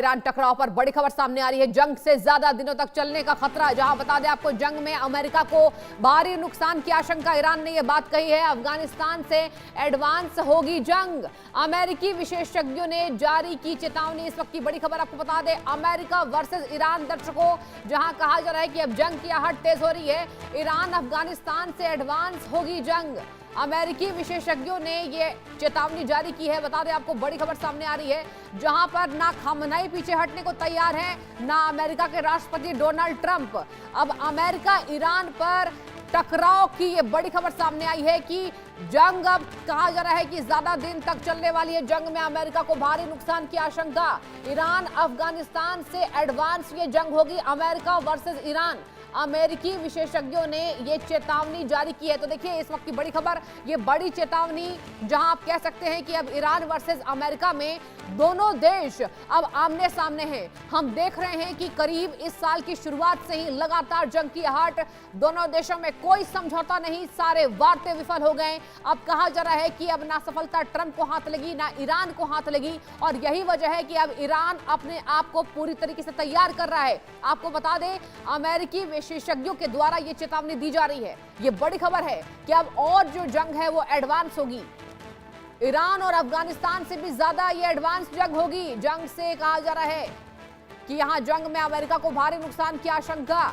Iran टकराव पर बड़ी खबर सामने आ रही है। जंग से ज्यादा दिनों तक चलने का खतरा। जहां बता दें आपको, जंग में अमेरिका को भारी नुकसान की आशंका। ईरान ने यह बात कही है, अफगानिस्तान से एडवांस होगी जंग। अमेरिकी विशेषज्ञों ने जारी की चेतावनी। इस वक्त की बड़ी खबर आपको बता दें, अमेरिका वर्सेस ईरान दर्शकों, जहां कहा जा रहा है कि अब जंग की आहट तेज हो रही है। ईरान अफगानिस्तान से एडवांस होगी जंग। अमेरिकी विशेषज्ञों ने यह चेतावनी जारी की है। बता दें आपको, बड़ी खबर सामने आ रही है, जहां पर ना खamenei पीछे हटने को तैयार है, ना अमेरिका के राष्ट्रपति डोनाल्ड ट्रंप। अब अमेरिका ईरान पर टकराव की ये बड़ी खबर सामने आई है कि जंग अब कहा जा रहा है कि ज्यादा दिन तक चलने वाली है। जंग में अमेरिका को भारी नुकसान की आशंका। ईरान अफगानिस्तान से एडवांस ये जंग होगी, अमेरिका वर्सेस ईरान। अमेरिकी विशेषज्ञों ने ये चेतावनी जारी की है। तो देखिए, इस वक्त की बड़ी खबर, ये बड़ी चेतावनी, जहां आप कह सकते हैं कि अब ईरान वर्सेस अमेरिका में दोनों देश अब आमने सामने हैं। हम देख रहे हैं कि करीब इस साल की शुरुआत से ही लगातार जंग की आहट। दोनों देशों में कोई समझौता नहीं, सारे वार्ते विफल हो गए। अब कहा जा रहा है कि अब ना सफलता ट्रंप को हाथ लगी, ना ईरान को हाथ लगी, और यही वजह है कि अब ईरान अपने आप को पूरी तरीके से तैयार कर रहा है। आपको बता दें, अमेरिकी विशेषज्ञों के द्वारा यह चेतावनी दी जा रही है। यह बड़ी खबर है कि अब और जो जंग है वो एडवांस होगी। ईरान और अफगानिस्तान से भी ज्यादा ये एडवांस जंग होगी। जंग से कहा जा रहा है कि यहां जंग में अमेरिका को भारी नुकसान की आशंका।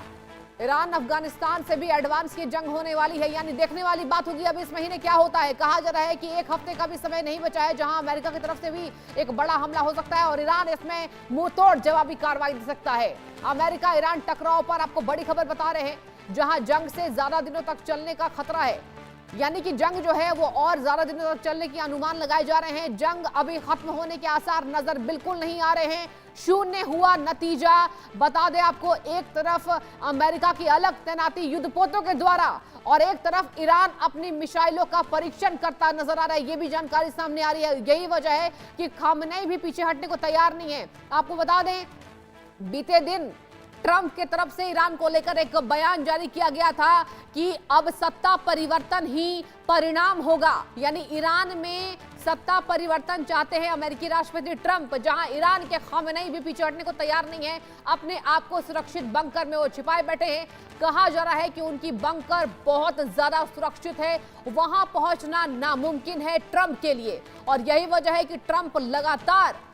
ईरान अफगानिस्तान से भी एडवांस ये जंग होने वाली है। यानी देखने वाली बात होगी अब इस महीने क्या होता है। कहा जा रहा है कि एक हफ्ते का भी समय नहीं बचा है, जहां अमेरिका की तरफ से भी एक बड़ा हमला हो सकता है और ईरान इसमें मुंह तोड़ जवाबी कार्रवाई दे सकता है। अमेरिका ईरान टकराव पर आपको बड़ी खबर बता रहे हैं, जहां जंग से ज्यादा दिनों तक चलने का खतरा है। यानी कि जंग जो है वो और ज्यादा दिनों तक चलने की अनुमान लगाए जा रहे हैं। जंग अभी खत्म होने के आसार नजर बिल्कुल नहीं आ रहे हैं। शून्य हुआ नतीजा। बता दें आपको, एक तरफ अमेरिका की अलग तैनाती युद्धपोतों के द्वारा, और एक तरफ ईरान अपनी मिसाइलों का परीक्षण करता नजर आ रहा है। ये भी जानकारी सामने आ रही है। यही वजह है कि खamenei भी पीछे हटने को तैयार नहीं है। आपको बता दें, बीते दिन ट्रंप के तरफ से ईरान को लेकर एक बयान जारी किया गया था कि अब सत्ता परिवर्तन ही परिणाम होगा। यानी ईरान में सत्ता परिवर्तन चाहते हैं अमेरिकी राष्ट्रपति ट्रंप, जहां ईरान के खamenei भी पीछे हटने को तैयार नहीं है। अपने आप को सुरक्षित बंकर में वो छिपाए बैठे हैं। कहा जा रहा है कि उनकी बंकर बहुत ज्यादा सुरक्षित है, वहां पहुंचना नामुमकिन है ट्रंप के लिए। और यही वजह है कि ट्रंप लगातार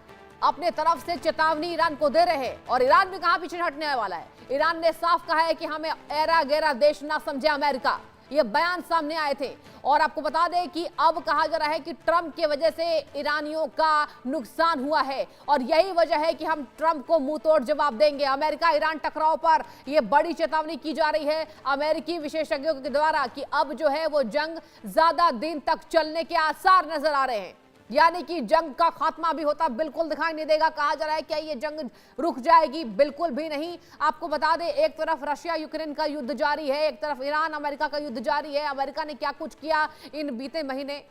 अपने तरफ से चेतावनी ईरान को दे रहे हैं। और ईरान भी कहां पीछे हटने वाला है। ईरान ने साफ कहा है कि हमें ऐरा गैरा देश ना समझे अमेरिका। ये बयान सामने आए थे। और आपको बता दें कि अब कहा जा रहा है कि ट्रंप की वजह से ईरानियों का नुकसान हुआ है, और यही वजह है कि हम ट्रंप को मुंह तोड़ जवाब देंगे। अमेरिका ईरान टकराव पर यह बड़ी चेतावनी की जा रही है अमेरिकी विशेषज्ञों के द्वारा कि अब जो है वो जंग ज्यादा दिन तक चलने के आसार नजर आ रहे हैं। यानी कि जंग का खात्मा भी होता बिल्कुल दिखाई नहीं देगा। कहा जा रहा है क्या ये जंग रुक जाएगी? बिल्कुल भी नहीं। आपको बता दें, एक तरफ रशिया यूक्रेन का युद्ध जारी है, एक तरफ ईरान अमेरिका का युद्ध जारी है। अमेरिका ने क्या कुछ किया इन बीते महीने,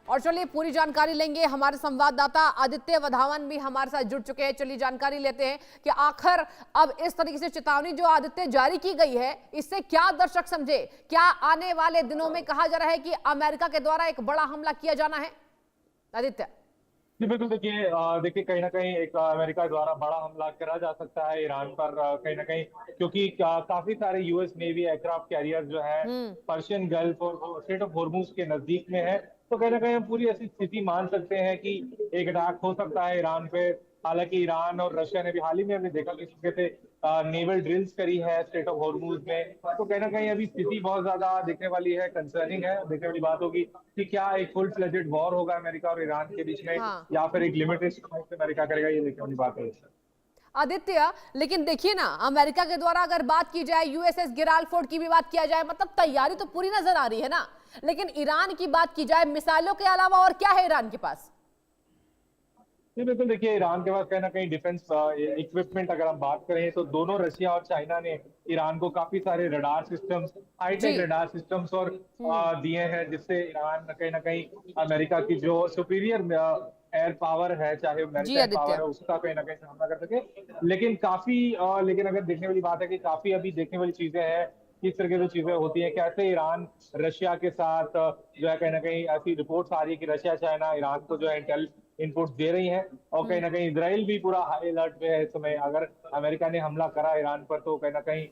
और चलिए पूरी जानकारी लेंगे। हमारे संवाददाता आदित्य वधावन भी हमारे साथ जुड़ चुके हैं। चलिए जानकारी लेते हैं कि आखिर अब इस तरीके से चेतावनी जो आदित्य जारी की गई है, इससे क्या दर्शक समझे? क्या आने वाले दिनों में कहा जा रहा है कि अमेरिका के द्वारा एक बड़ा हमला किया जाना है? आदित्य जी बिल्कुल। देखिए कहीं ना कहीं एक अमेरिका द्वारा बड़ा हमला करा जा सकता है ईरान पर, कहीं ना कहीं, क्योंकि काफी सारे यूएस नेवी एयरक्राफ्ट कैरियर जो है पर्शियन गल्फ और स्ट्रेट ऑफ हॉर्मूज के नजदीक में है। तो कहीं ना कहीं हम पूरी ऐसी स्थिति मान सकते हैं कि एक अटैक हो सकता है ईरान पे। हालांकि ईरान और रशिया ने भी हाल ही में हमने देखा किस तरीके से नेवल ड्रिल्स करी है स्ट्रेट ऑफ हॉर्मूज में। तो कहीं ना कहीं अभी स्थिति बहुत ज्यादा देखने वाली है, कंसर्निंग है। देखने वाली बात होगी कि क्या एक फुल फ्लेजेड वॉर होगा अमेरिका और ईरान के बीच में, हाँ या फिर एक लिमिटेड स्ट्राइक अमेरिका करेगा। ये देखने वाली बात है आदित्य, लेकिन देखिए ना, अमेरिका के द्वारा अगर बात की जाए, यूएसएस गिराल्फोर्ड की भी बात किया जाए, मतलब तैयारी तो पूरी नजर आ रही है ना। लेकिन ईरान की बात की जाए, मिसाइलों के अलावा और क्या है ईरान के पास? जी बिल्कुल। देखिए ईरान के पास कहीं ना कहीं डिफेंस इक्विपमेंट अगर हम बात करें तो दोनों रशिया और चाइना ने ईरान को काफी सारे रडार सिस्टम्स, हाईटेक जी। रडार सिस्टम्स और दिए हैं, जिससे ईरान कहीं ना कहीं अमेरिका की जो सुपीरियर एयर पावर है, चाहे जी मैरीटाइम पावर आदित्य। है, उसका कहीं ना कहीं सामना कर सके। लेकिन काफी लेकिन अगर देखने वाली बात है कि काफी अभी देखने वाली चीजें हैं, किस तरह की जो चीजें होती है, कैसे ईरान रशिया के साथ जो है कहीं ना कहीं ऐसी रिपोर्ट्स आ रही है कि रशिया चाइना ईरान को जो है इंटेल इनपुट्स दे रही हैं। और कहीं ना कहीं इजराइल भी पूरा हाई अलर्ट पे है इस समय। अगर अमेरिका ने हमला करा ईरान पर तो कहीं ना कहीं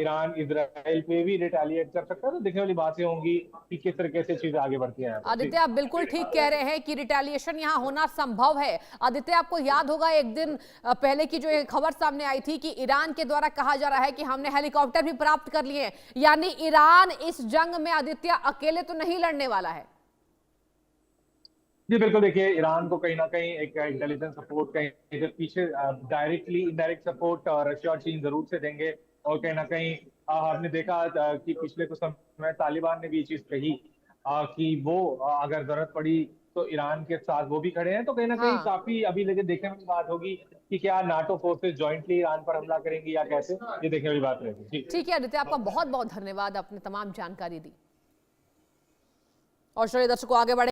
ईरान इजराइल पे भी रिटेलिएट कर सकता है। तो देखने वाली बातें होंगी कि किस तरीके से चीजें आगे बढ़ती हैं यहाँ पर। जी। आदित्य, आप बिल्कुल ठीक कह रहे हैं कि रिटेलिएशन यहाँ होना संभव है। आदित्य, आपको याद होगा एक दिन पहले की जो एक खबर सामने आई थी कि ईरान के द्वारा कहा जा रहा है कि हमने हेलीकॉप्टर भी प्राप्त कर लिए हैं। यानी ईरान इस जंग में आदित्य अकेले तो नहीं लड़ने वाला है। जी बिल्कुल, देखिए ईरान को कहीं ना कहीं एक इंटेलिजेंस सपोर्ट कहीं से पीछे डायरेक्टली इनडायरेक्ट सपोर्ट रशिया और चीन जरूर से देंगे। और कहीं ना कहीं हमने देखा कि पिछले कुछ समय तालिबान ने भी ये चीज कही कि वो अगर जरूरत पड़ी तो ईरान के साथ वो भी खड़े हैं। तो कहीं ना कहीं हाँ, काफी अभी लेकिन देखने वाली बात होगी कि क्या नाटो फोर्सेस ज्वाइंटली ईरान पर हमला करेंगी या कैसे, ये देखने वाली बात रहेगी। जी। ठीक है आदित्य, आपका बहुत बहुत धन्यवाद, आपने तमाम जानकारी दी। और चलिए दर्शकों, आगे बढ़े।